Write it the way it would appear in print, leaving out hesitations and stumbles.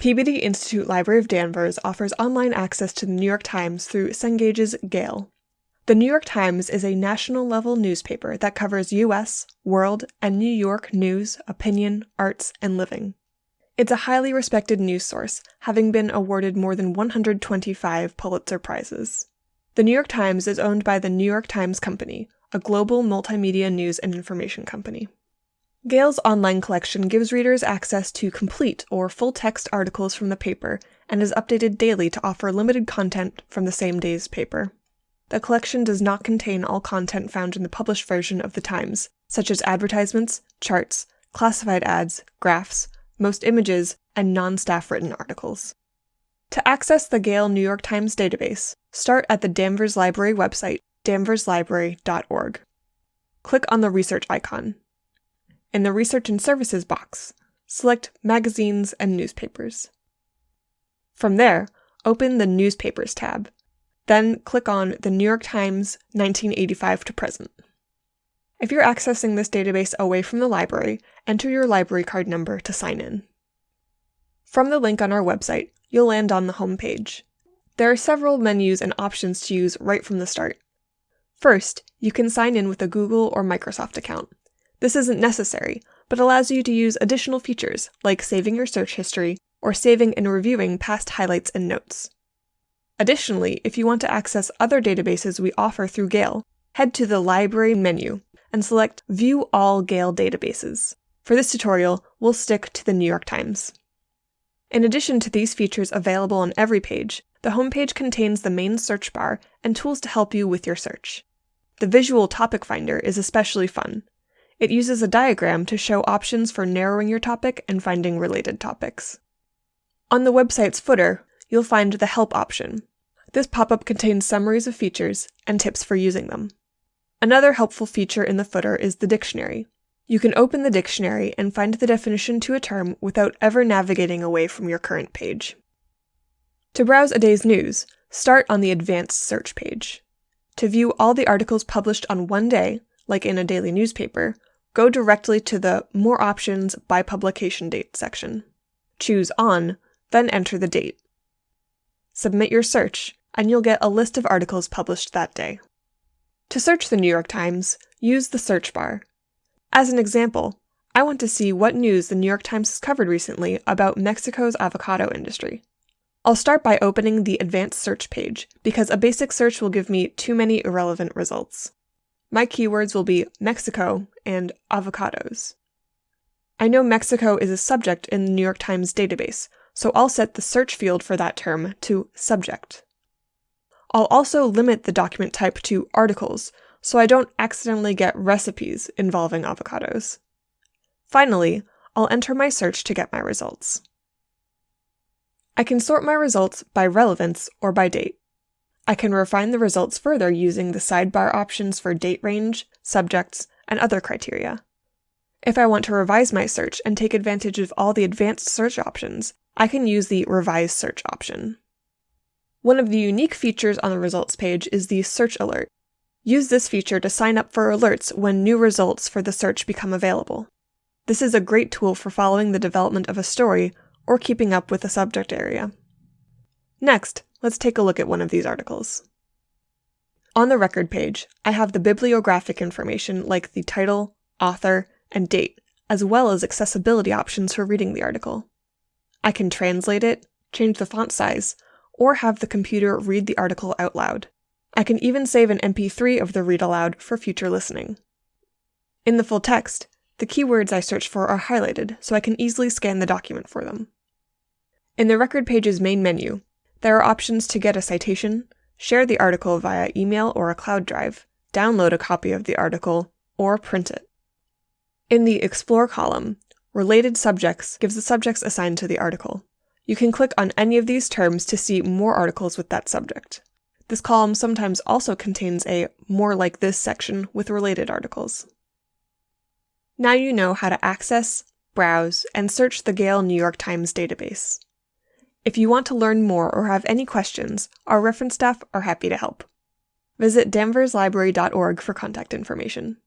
Peabody Institute Library of Danvers offers online access to the New York Times through Cengage's Gale. The New York Times is a national-level newspaper that covers U.S., world, and New York news, opinion, arts, and living. It's a highly respected news source, having been awarded more than 125 Pulitzer Prizes. The New York Times is owned by the New York Times Company, a global multimedia news and information company. Gale's online collection gives readers access to complete or full-text articles from the paper and is updated daily to offer limited content from the same day's paper. The collection does not contain all content found in the published version of the Times, such as advertisements, charts, classified ads, graphs, most images, and non-staff written articles. To access the Gale New York Times database, start at the Danvers Library website, danverslibrary.org. Click on the research icon. In the Research and Services box, select Magazines and Newspapers. From there, open the Newspapers tab. Then click on the New York Times 1985 to present. If you're accessing this database away from the library, enter your library card number to sign in. From the link on our website, you'll land on the home page. There are several menus and options to use right from the start. First, you can sign in with a Google or Microsoft account. This isn't necessary, but allows you to use additional features like saving your search history or saving and reviewing past highlights and notes. Additionally, if you want to access other databases we offer through Gale, head to the Library menu and select View All Gale Databases. For this tutorial, we'll stick to the New York Times. In addition to these features available on every page, the homepage contains the main search bar and tools to help you with your search. The visual topic finder is especially fun. It uses a diagram to show options for narrowing your topic and finding related topics. On the website's footer, you'll find the Help option. This pop-up contains summaries of features and tips for using them. Another helpful feature in the footer is the dictionary. You can open the dictionary and find the definition to a term without ever navigating away from your current page. To browse a day's news, start on the Advanced Search page. To view all the articles published on one day, like in a daily newspaper, go directly to the More Options by Publication Date section. Choose On, then enter the date. Submit your search, and you'll get a list of articles published that day. To search the New York Times, use the search bar. As an example, I want to see what news the New York Times has covered recently about Mexico's avocado industry. I'll start by opening the Advanced Search page, because a basic search will give me too many irrelevant results. My keywords will be Mexico and avocados. I know Mexico is a subject in the New York Times database, so I'll set the search field for that term to Subject. I'll also limit the document type to Articles, so I don't accidentally get recipes involving avocados. Finally, I'll enter my search to get my results. I can sort my results by relevance or by date. I can refine the results further using the sidebar options for date range, subjects, and other criteria. If I want to revise my search and take advantage of all the advanced search options, I can use the Revise Search option. One of the unique features on the results page is the Search Alert. Use this feature to sign up for alerts when new results for the search become available. This is a great tool for following the development of a story or keeping up with a subject area. Next, let's take a look at one of these articles. On the record page, I have the bibliographic information like the title, author, and date, as well as accessibility options for reading the article. I can translate it, change the font size, or have the computer read the article out loud. I can even save an MP3 of the read aloud for future listening. In the full text, the keywords I searched for are highlighted so I can easily scan the document for them. In the record page's main menu, there are options to get a citation, share the article via email or a cloud drive, download a copy of the article, or print it. In the Explore column, Related Subjects gives the subjects assigned to the article. You can click on any of these terms to see more articles with that subject. This column sometimes also contains a More Like This section with related articles. Now you know how to access, browse, and search the Gale New York Times database. If you want to learn more or have any questions, our reference staff are happy to help. Visit danverslibrary.org for contact information.